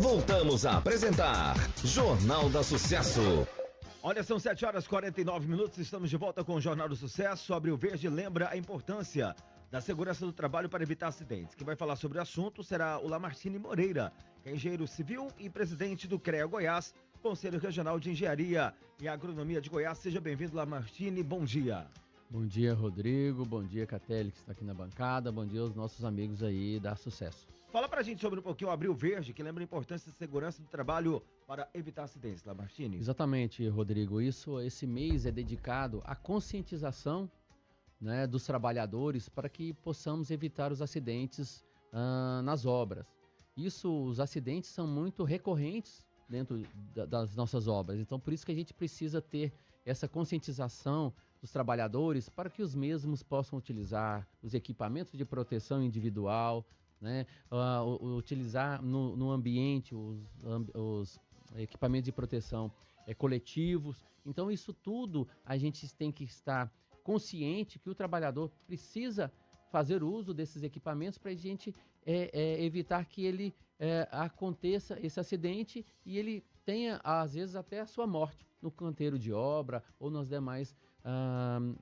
Voltamos a apresentar Jornal do Sucesso. Olha, são 7h49, estamos de volta com o Jornal do Sucesso. Abril Verde lembra a importância da segurança do trabalho para evitar acidentes. Quem vai falar sobre o assunto será o Lamartine Moreira, que é engenheiro civil e presidente do CREA Goiás, Conselho Regional de Engenharia e Agronomia de Goiás. Seja bem-vindo, Lamartine, bom dia. Bom dia, Rodrigo, bom dia, Catelli, que está aqui na bancada, bom dia aos nossos amigos aí da Sucesso. Fala pra gente sobre um pouquinho o Abril Verde, que lembra a importância da segurança do trabalho para evitar acidentes, Lamartine. Exatamente, Rodrigo, esse mês é dedicado à conscientização, né, dos trabalhadores para que possamos evitar os acidentes nas obras. Os acidentes são muito recorrentes dentro das nossas obras, então por isso que a gente precisa ter essa conscientização dos trabalhadores para que os mesmos possam utilizar os equipamentos de proteção individual, né, utilizar no ambiente os equipamentos de proteção coletivos. Então isso tudo a gente tem que estar consciente que o trabalhador precisa fazer uso desses equipamentos para a gente evitar que ele aconteça esse acidente e ele tenha, às vezes, até a sua morte no canteiro de obra ou nas demais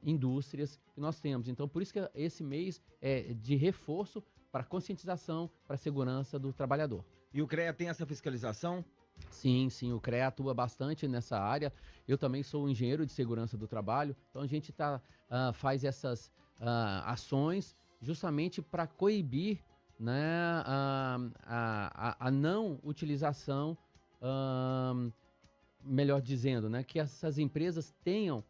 indústrias que nós temos. Então, por isso que esse mês é de reforço para conscientização, para a segurança do trabalhador. E o CREA tem essa fiscalização? Sim, o CREA atua bastante nessa área. Eu também sou engenheiro de segurança do trabalho, então a gente faz essas ações justamente para coibir, né, a não utilização, melhor dizendo, né, que essas empresas tenham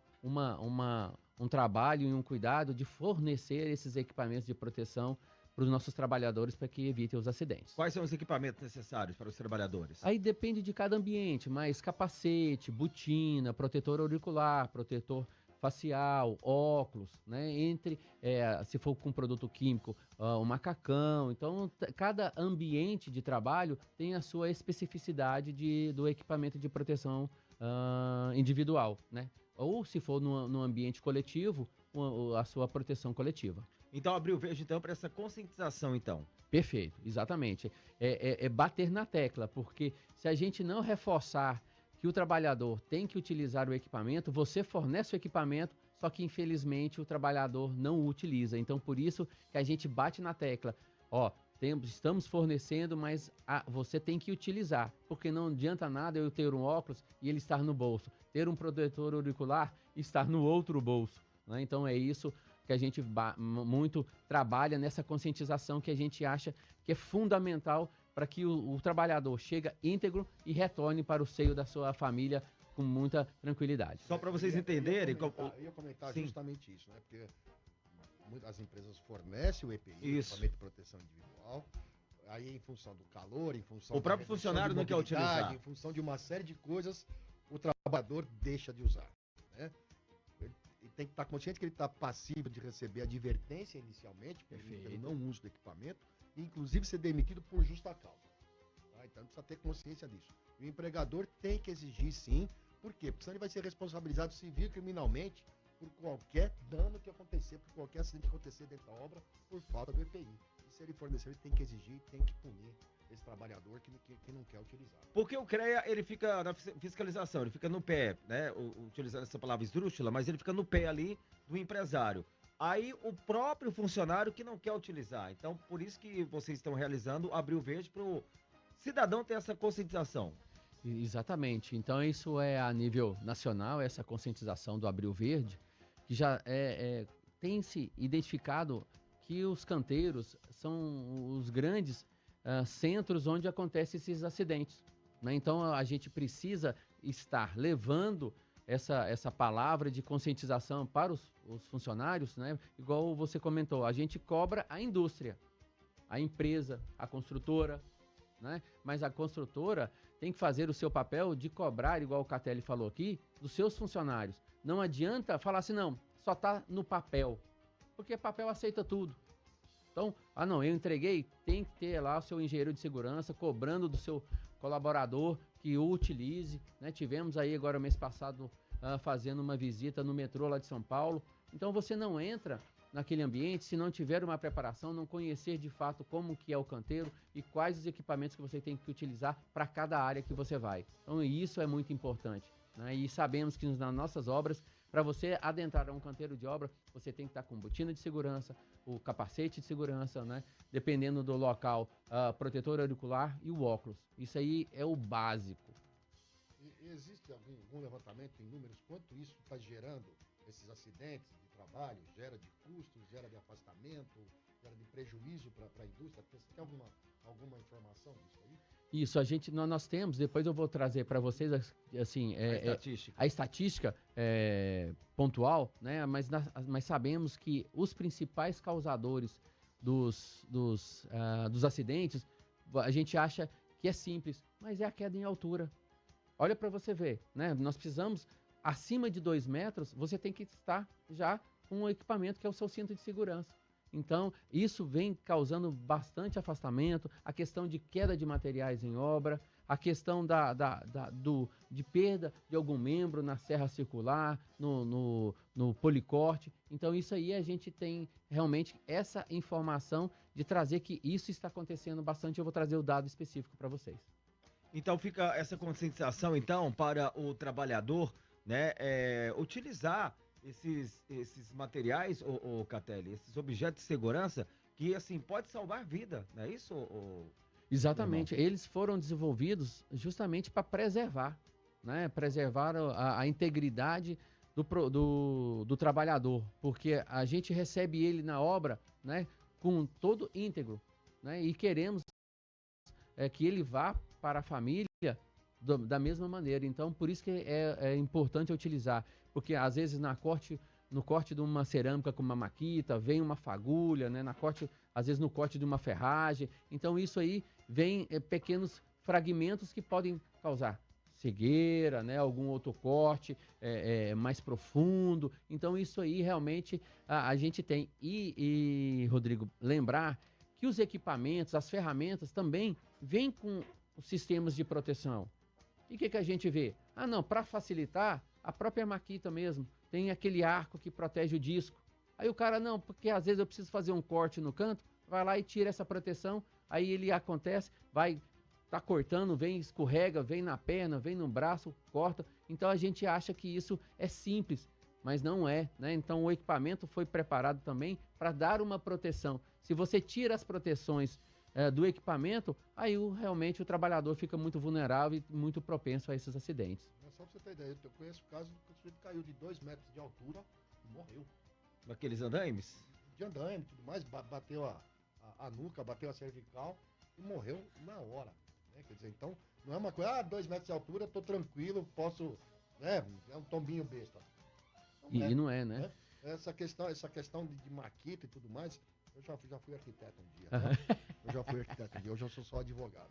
um trabalho e um cuidado de fornecer esses equipamentos de proteção para os nossos trabalhadores para que evitem os acidentes. Quais são os equipamentos necessários para os trabalhadores? Aí depende de cada ambiente, mas capacete, botina, protetor auricular, protetor facial, óculos, né? Se for com produto químico, o macacão. Então, cada ambiente de trabalho tem a sua especificidade do equipamento de proteção individual, né? Ou se for no ambiente coletivo, a sua proteção coletiva. Então, Abril Verde, então, para essa conscientização, então. Perfeito, exatamente. É bater na tecla, porque se a gente não reforçar que o trabalhador tem que utilizar o equipamento, você fornece o equipamento, só que infelizmente o trabalhador não o utiliza. Então, por isso que a gente bate na tecla. Estamos fornecendo, mas você tem que utilizar, porque não adianta nada eu ter um óculos e ele estar no bolso, ter um protetor auricular e estar no outro bolso, né? Então é isso que a gente muito trabalha nessa conscientização que a gente acha que é fundamental para que o trabalhador chegue íntegro e retorne para o seio da sua família com muita tranquilidade. Só para vocês entenderem... Eu ia comentar justamente isso, né? Porque as empresas fornecem o EPI, o equipamento de proteção individual, aí em função do calor, em função o próprio funcionário não quer utilizar, em função de uma série de coisas, o trabalhador deixa de usar, né? Ele tem que estar consciente que ele está passivo de receber advertência inicialmente, pelo não uso do equipamento, e inclusive ser demitido por justa causa. Tá? Então precisa ter consciência disso. E o empregador tem que exigir sim, por quê? Porque senão ele vai ser responsabilizado civil e criminalmente por qualquer dano que acontecer, por qualquer acidente que acontecer dentro da obra, por falta do EPI. E se ele fornecer, ele tem que exigir, tem que punir esse trabalhador que não quer utilizar. Porque o CREA, ele fica na fiscalização, ele fica no pé, né? Utilizando essa palavra esdrúxula, mas ele fica no pé ali do empresário. Aí o próprio funcionário que não quer utilizar. Então, por isso que vocês estão realizando o Abril Verde para o cidadão ter essa conscientização. Exatamente. Então, isso é a nível nacional, essa conscientização do Abril Verde, que já tem se identificado que os canteiros são os grandes centros onde acontecem esses acidentes, né? Então a gente precisa estar levando essa palavra de conscientização para os funcionários, né? Igual você comentou, a gente cobra a indústria, a empresa, a construtora, né? Mas a construtora tem que fazer o seu papel de cobrar, igual o Catelli falou aqui, dos seus funcionários. Não adianta falar assim, não, só está no papel, porque papel aceita tudo. Então, eu entreguei, tem que ter lá o seu engenheiro de segurança cobrando do seu colaborador que o utilize, né? Tivemos aí agora mês passado fazendo uma visita no metrô lá de São Paulo. Então você não entra naquele ambiente se não tiver uma preparação, não conhecer de fato como que é o canteiro e quais os equipamentos que você tem que utilizar para cada área que você vai. Então isso é muito importante, né? E sabemos que nas nossas obras, para você adentrar a um canteiro de obra, você tem que estar com botina de segurança, o capacete de segurança, né? Dependendo do local, protetor auricular e o óculos. Isso aí é o básico. Existe algum levantamento em números quanto isso está gerando esses acidentes de trabalho? Gera de custos, gera de afastamento, gera de prejuízo para a indústria? Você tem alguma informação disso aí? Isso, nós temos, depois eu vou trazer para vocês assim, a estatística pontual, né? Mas sabemos que os principais causadores dos acidentes, a gente acha que é simples, mas é a queda em altura. Olha para você ver, né? Nós precisamos, acima de 2 metros, você tem que estar já com um equipamento que é o seu cinto de segurança. Então, isso vem causando bastante afastamento, a questão de queda de materiais em obra, a questão de perda de algum membro na serra circular, no policorte. Então, isso aí a gente tem realmente essa informação de trazer que isso está acontecendo bastante. Eu vou trazer o dado específico para vocês. Então fica essa conscientização, então, para o trabalhador, né, utilizar esses materiais, o Catelli, esses objetos de segurança, que, assim, pode salvar vida, não é isso? Exatamente. Eles foram desenvolvidos justamente para preservar, né, preservar a integridade do trabalhador, porque a gente recebe ele na obra, né, com todo íntegro, né, e queremos que ele vá para a família da mesma maneira. Então, por isso que é importante utilizar, porque às vezes no corte de uma cerâmica com uma maquita, vem uma fagulha, né? Às vezes no corte de uma ferragem. Então, isso aí vem pequenos fragmentos que podem causar cegueira, né? Algum outro corte mais profundo. Então, isso aí realmente a gente tem. E, Rodrigo, lembrar que os equipamentos, as ferramentas também vêm com os sistemas de proteção. E o que a gente vê? Não, para facilitar, a própria maquita mesmo tem aquele arco que protege o disco. Aí o cara, não, porque às vezes eu preciso fazer um corte no canto, vai lá e tira essa proteção, aí ele acontece, tá cortando, vem, escorrega, vem na perna, vem no braço, corta. Então a gente acha que isso é simples, mas não é, né? Então o equipamento foi preparado também para dar uma proteção. Se você tira as proteções do equipamento, aí realmente o trabalhador fica muito vulnerável e muito propenso a esses acidentes. Só pra você ter ideia, eu conheço o caso que o sujeito caiu de 2 metros de altura e morreu. Daqueles andaimes? De andaime e tudo mais, bateu a nuca, bateu a cervical e morreu na hora. Né? Quer dizer, então, não é uma coisa, 2 metros de altura, tô tranquilo, posso, né? É um tombinho besta. E não é, né? Essa questão de maquita e tudo mais, eu já fui arquiteto um dia, né? Eu já fui arquiteto um dia, hoje eu sou só advogado.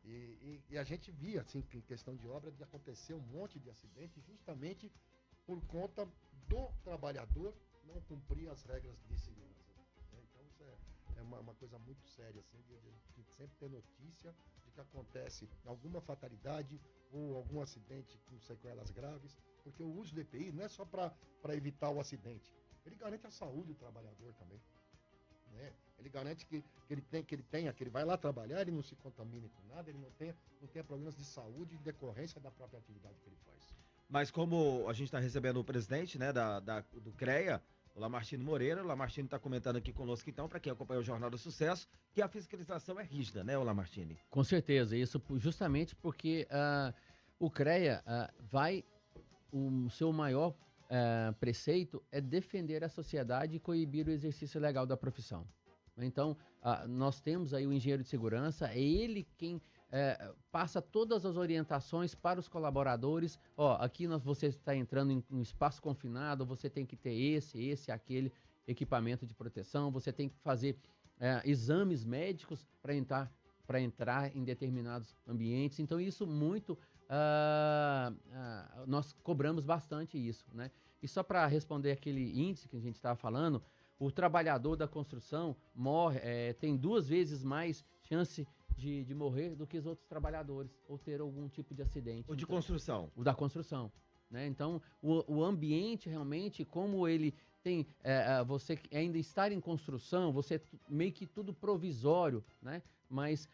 E a gente via, assim, em questão de obra, de acontecer um monte de acidentes justamente por conta do trabalhador não cumprir as regras de segurança. Né? Então isso é uma coisa muito séria, assim, de sempre ter notícia de que acontece alguma fatalidade ou algum acidente com sequelas graves, porque o uso do EPI não é só para evitar o acidente, ele garante a saúde do trabalhador também. Né? Ele garante que ele vai lá trabalhar, ele não se contamine com nada, ele não tenha problemas de saúde em decorrência da própria atividade que ele faz. Mas como a gente está recebendo o presidente, né, do CREA, o Lamartine Moreira, o Lamartine está comentando aqui conosco, então, para quem acompanha o Jornal do Sucesso, que a fiscalização é rígida, né, o Lamartine? Com certeza, isso justamente porque o CREA o seu maior preceito é defender a sociedade e coibir o exercício legal da profissão. Então, nós temos aí o engenheiro de segurança, é ele quem passa todas as orientações para os colaboradores. Aqui você está entrando em um espaço confinado, você tem que ter aquele equipamento de proteção, você tem que fazer exames médicos para entrar em determinados ambientes. Então, isso muito nós cobramos bastante isso, né? E só para responder aquele índice que a gente estava falando, o trabalhador da construção tem 2 vezes mais chance de morrer do que os outros trabalhadores, ou ter algum tipo de acidente. O de construção. O da construção, né? Então, o ambiente realmente, como ele você ainda estar em construção, você meio que tudo provisório, né? Mas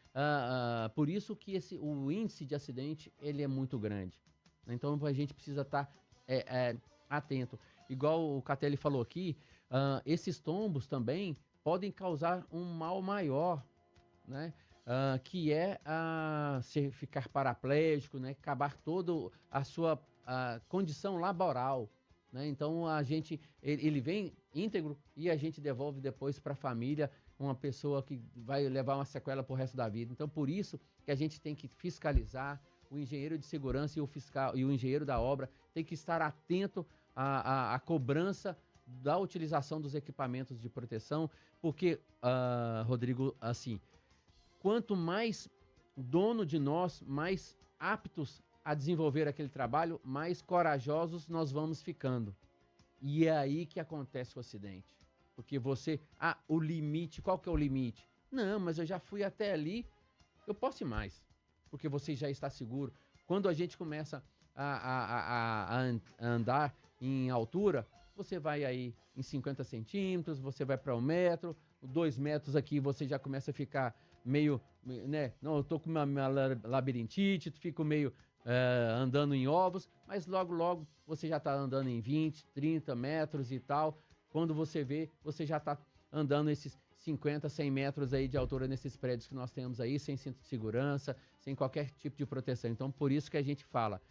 por isso que o índice de acidente ele é muito grande. Então a gente precisa estar atento. Igual o Catelli falou aqui, esses tombos também podem causar um mal maior, né? Que é se ficar paraplégico, né? Acabar toda a sua condição laboral, né? Então ele vem íntegro e a gente devolve depois para a família uma pessoa que vai levar uma sequela pro resto da vida. Então por isso que a gente tem que fiscalizar, o engenheiro de segurança e o fiscal e o engenheiro da obra tem que estar atento à cobrança da utilização dos equipamentos de proteção, porque, Rodrigo, assim, quanto mais dono de nós, mais aptos a desenvolver aquele trabalho, mais corajosos nós vamos ficando. E é aí que acontece o acidente. Porque o limite, qual que é o limite? Não, mas eu já fui até ali, eu posso ir mais. Porque você já está seguro. Quando a gente começa a andar em altura, você vai aí em 50 centímetros, você vai para 1 metro, 2 metros aqui você já começa a ficar meio, né? Não, eu tô com minha labirintite, fico meio andando em ovos, mas logo você já está andando em 20, 30 metros e tal. Quando você vê, você já está andando esses 50, 100 metros aí de altura nesses prédios que nós temos aí, sem cinto de segurança, sem qualquer tipo de proteção. Então, por isso que a gente fala,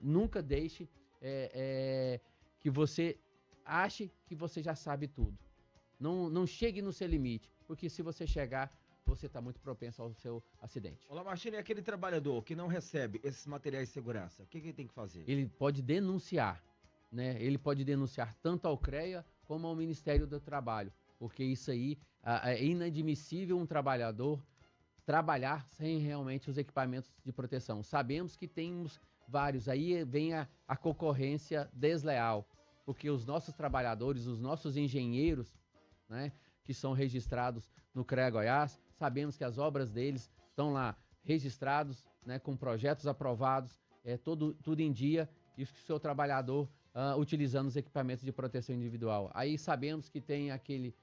nunca deixe que você ache que você já sabe tudo. Não chegue no seu limite, porque se você chegar, você está muito propenso ao seu acidente. Olá, Martini, e aquele trabalhador que não recebe esses materiais de segurança, o que ele tem que fazer? Ele pode denunciar, né? Ele pode denunciar tanto ao CREA como ao Ministério do Trabalho, porque isso aí é inadmissível um trabalhador trabalhar sem realmente os equipamentos de proteção. Sabemos que temos vários, aí vem a concorrência desleal, porque os nossos trabalhadores, os nossos engenheiros, né, que são registrados no CREA Goiás, sabemos que as obras deles estão lá registrados, né, com projetos aprovados, tudo em dia, e o seu trabalhador utilizando os equipamentos de proteção individual. Aí sabemos que tem aquele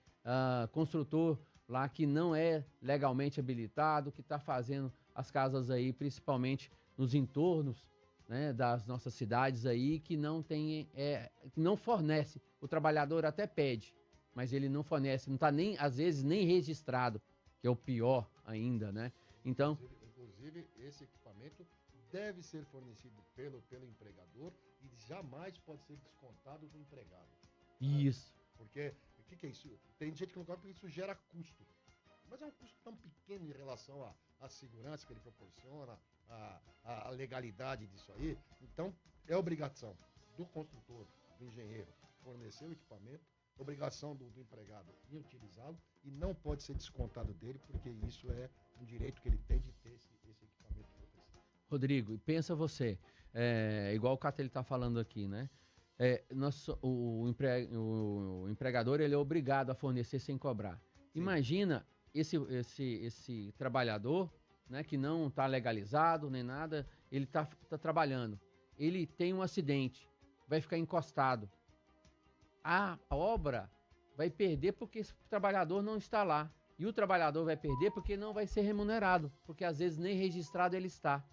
construtor lá que não é legalmente habilitado, que está fazendo as casas aí, principalmente nos entornos, né, das nossas cidades aí, que não fornece. O trabalhador até pede, mas ele não fornece, não está nem, às vezes, nem registrado, que é o pior ainda, né? Então, inclusive esse equipamento deve ser fornecido pelo empregador e jamais pode ser descontado do empregado. Isso. Porque, o que é isso? Tem gente que não gosta porque isso gera custo. Mas é um custo tão pequeno em relação à segurança que ele proporciona, à legalidade disso aí. Então, é obrigação do construtor, do engenheiro, fornecer o equipamento, obrigação do empregado em utilizá-lo e não pode ser descontado dele, porque isso é um direito que ele tem de ter esse equipamento de proteção. Rodrigo, e pensa você, igual o Catelli está falando aqui, né? O empregador ele é obrigado a fornecer sem cobrar. Sim. Imagina esse trabalhador, né, que não está legalizado nem nada, ele está trabalhando, ele tem um acidente, vai ficar encostado. A obra vai perder porque esse trabalhador não está lá. E o trabalhador vai perder porque não vai ser remunerado, porque às vezes nem registrado ele está,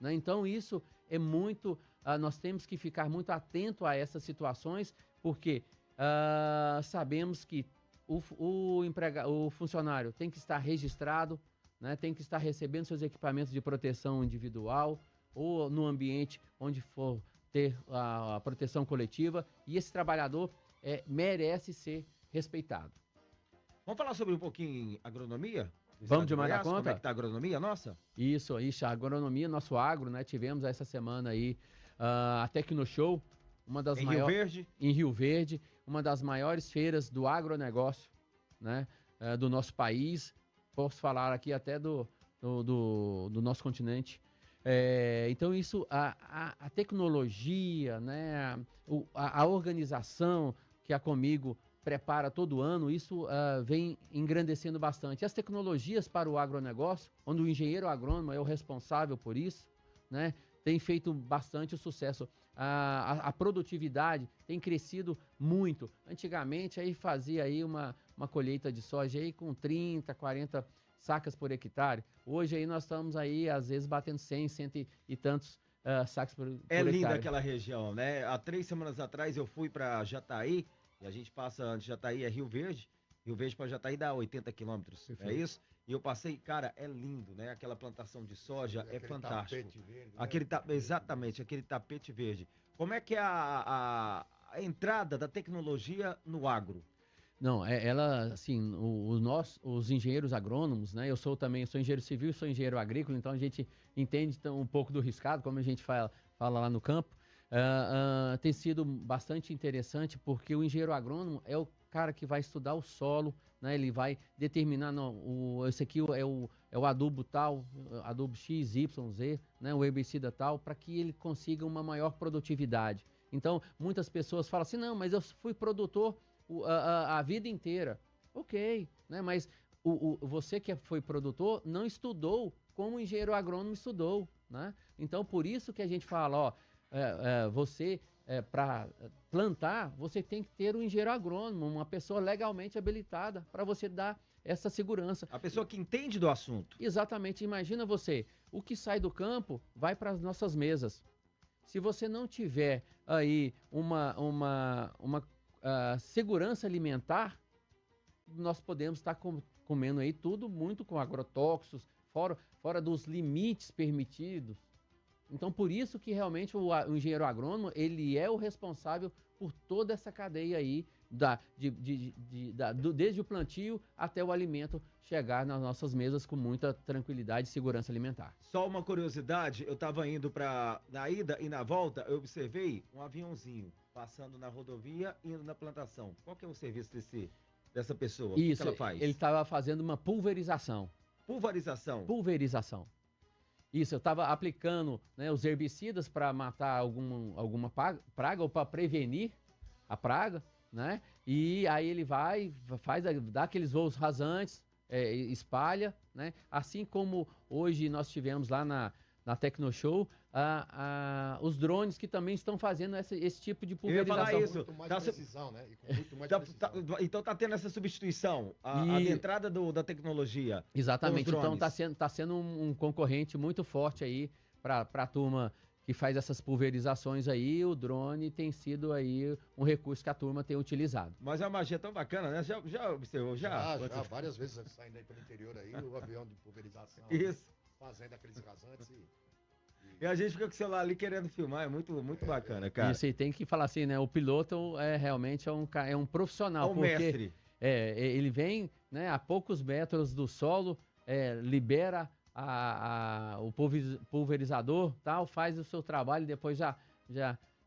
né? Então isso é muito... nós temos que ficar muito atento a essas situações, porque sabemos que o funcionário tem que estar registrado, né? Tem que estar recebendo seus equipamentos de proteção individual ou no ambiente onde for ter a proteção coletiva, e esse trabalhador merece ser respeitado. Vamos falar sobre um pouquinho agronomia? Vamos demais na conta? Como é que tá a agronomia nossa? Isso, a agronomia, nosso agro, né? Tivemos essa semana aí a Tecnoshow, uma das maiores... Rio Verde? Em Rio Verde, uma das maiores feiras do agronegócio, né? Do nosso país. Posso falar aqui até do nosso continente. Então isso, a tecnologia, né? A organização que a Comigo prepara todo ano, isso vem engrandecendo bastante. As tecnologias para o agronegócio, onde o engenheiro agrônomo é o responsável por isso, né, tem feito bastante sucesso. A produtividade tem crescido muito. Antigamente aí fazia aí uma colheita de soja aí com 30, 40 sacas por hectare. Hoje aí nós estamos aí às vezes batendo 100, cento e tantos sacas por hectare. Linda aquela região, né? Há 3 semanas atrás eu fui para Jataí, e a gente passa antes de Jataí é Rio Verde. Rio Verde para Jataí dá 80 quilômetros, é isso? E eu passei, cara, é lindo, né? Aquela plantação de soja é fantástico. Tapete verde, né? Exatamente, aquele tapete verde. Como é que é a entrada da tecnologia no agro? Não, ela, assim, os engenheiros agrônomos, né? Eu sou engenheiro civil e sou engenheiro agrícola, então a gente entende um pouco do riscado, como a gente fala lá no campo. Tem sido bastante interessante porque o engenheiro agrônomo é o cara que vai estudar o solo, né? Ele vai determinar, esse aqui é o adubo tal, adubo X, Y, Z, né? O herbicida tal, para que ele consiga uma maior produtividade. Então, muitas pessoas falam assim, não, mas eu fui produtor a vida inteira. Ok, né? Mas você que foi produtor não estudou como o engenheiro agrônomo estudou, né? Então, por isso que a gente fala, ó, para plantar, você tem que ter um engenheiro agrônomo, uma pessoa legalmente habilitada para você dar essa segurança. A pessoa que entende do assunto. Exatamente. Imagina você, o que sai do campo vai para as nossas mesas. Se você não tiver aí uma segurança alimentar, nós podemos estar comendo aí tudo muito com agrotóxicos, fora dos limites permitidos. Então, por isso que realmente o engenheiro agrônomo, ele é o responsável por toda essa cadeia aí, desde o plantio até o alimento chegar nas nossas mesas com muita tranquilidade e segurança alimentar. Só uma curiosidade, eu estava indo na ida e na volta, eu observei um aviãozinho passando na rodovia e indo na plantação. Qual que é o serviço dessa pessoa? Isso, o que ela faz? Ele estava fazendo uma pulverização. Pulverização? Pulverização. Isso, eu estava aplicando, né, os herbicidas para matar alguma praga ou para prevenir a praga, né? E aí ele dá aqueles voos rasantes, espalha, né? Assim como hoje nós tivemos lá na Tecnoshow, os drones que também estão fazendo esse tipo de pulverização. Eu ia falar isso. Com muito mais precisão, né? E com muito mais precisão. Então tá tendo essa substituição, a entrada da tecnologia. Exatamente, então tá sendo um concorrente muito forte aí para a turma que faz essas pulverizações aí. O drone tem sido aí um recurso que a turma tem utilizado. Mas é uma magia tão bacana, né? Já observou? Já, várias vezes saindo aí pelo interior aí, o avião de pulverização. Isso. Fazendo aqueles rasantes e a gente fica com o celular ali querendo filmar, é muito bacana, cara. Isso, e tem que falar assim, né? O piloto realmente é um profissional. É um mestre. Ele vem, né, a poucos metros do solo, libera o pulverizador, tal, faz o seu trabalho e depois já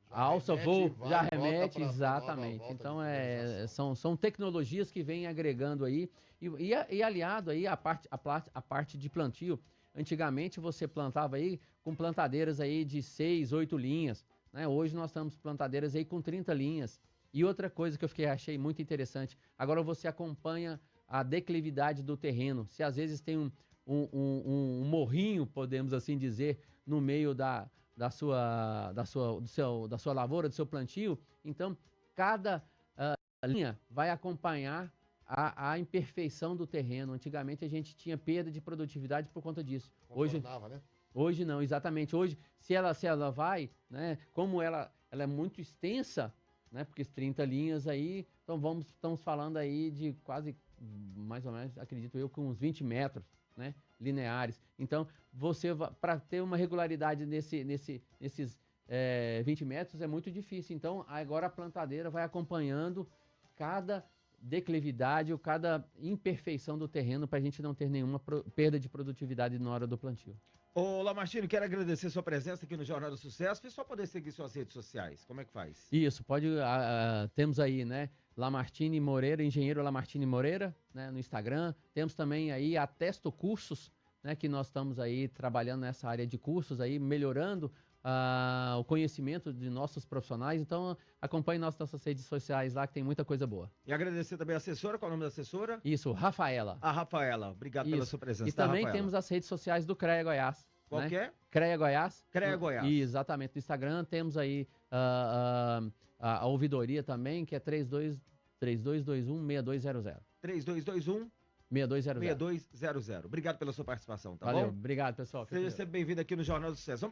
alça voo, já remete, exatamente. Então são tecnologias que vêm agregando aí e aliado aí a parte de plantio. Antigamente você plantava aí com plantadeiras aí de 6, 8 linhas, né? Hoje nós estamos plantadeiras aí com 30 linhas. E outra coisa que achei muito interessante, agora você acompanha a declividade do terreno. Se às vezes tem um morrinho, podemos assim dizer, no meio da sua lavoura, do seu plantio, então cada linha vai acompanhar a imperfeição do terreno. Antigamente a gente tinha perda de produtividade por conta disso. Hoje não, exatamente. Hoje, se ela vai, né, como ela é muito extensa, né, porque 30 linhas aí, então estamos falando aí de quase, mais ou menos, acredito eu, com uns 20 metros, né, lineares. Então, para ter uma regularidade nesses 20 metros é muito difícil. Então, agora a plantadeira vai acompanhando cada declividade ou cada imperfeição do terreno para a gente não ter nenhuma perda de produtividade na hora do plantio. Ô Lamartine, quero agradecer sua presença aqui no Jornal do Sucesso. O pessoal poder seguir suas redes sociais, como é que faz? Isso, temos aí, né, Lamartine Moreira, engenheiro Lamartine Moreira, né, no Instagram. Temos também aí a Testo Cursos, né, que nós estamos aí trabalhando nessa área de cursos aí, melhorando o conhecimento de nossos profissionais. Então, acompanhe nossas redes sociais lá, que tem muita coisa boa. E agradecer também a assessora, qual é o nome da assessora? Isso, Rafaela. A Rafaela, obrigado pela sua presença. E também temos as redes sociais do CREA Goiás. Qual né? que é? CREA Goiás. CREA Goiás. Exatamente. No Instagram temos aí a ouvidoria também, que é 3221-6200. 3221 6200. 6200. Obrigado pela sua participação, tá Valeu, bom? obrigado, pessoal. Seja sempre bem-vindo aqui no Jornal do Sucesso.